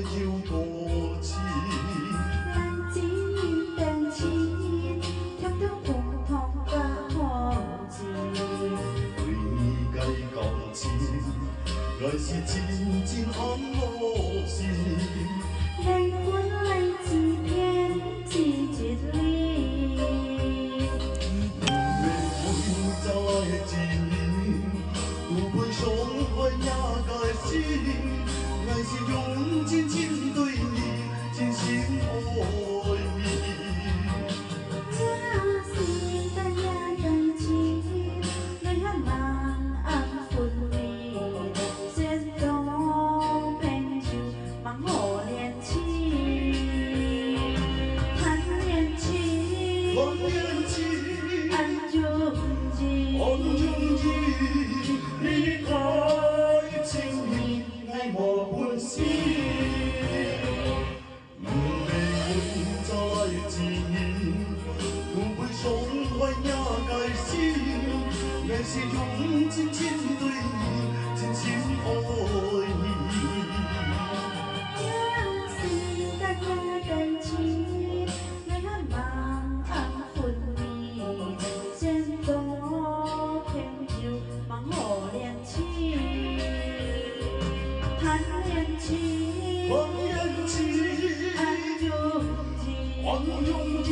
就多情。人只等钱，听到共同甲好情。对你介感情，爱是真真很无心。人本来一片是一里，不免为再一年，有悲伤爱也该心。爱是用真情对你，真心爱你。这是咱也感情，泪含梦暗分离，雪中偏就望好恋情，谈恋情，谈恋情，安永日，安永日，你爱情意，爱无分时。不免为再一年，有悲伤爱也该心。爱是用真情对你，真心爱你。这是咱也感情，泪含梦暗分离，雪中偏就望好恋情，谈恋情，谈恋情，安永日。安永日。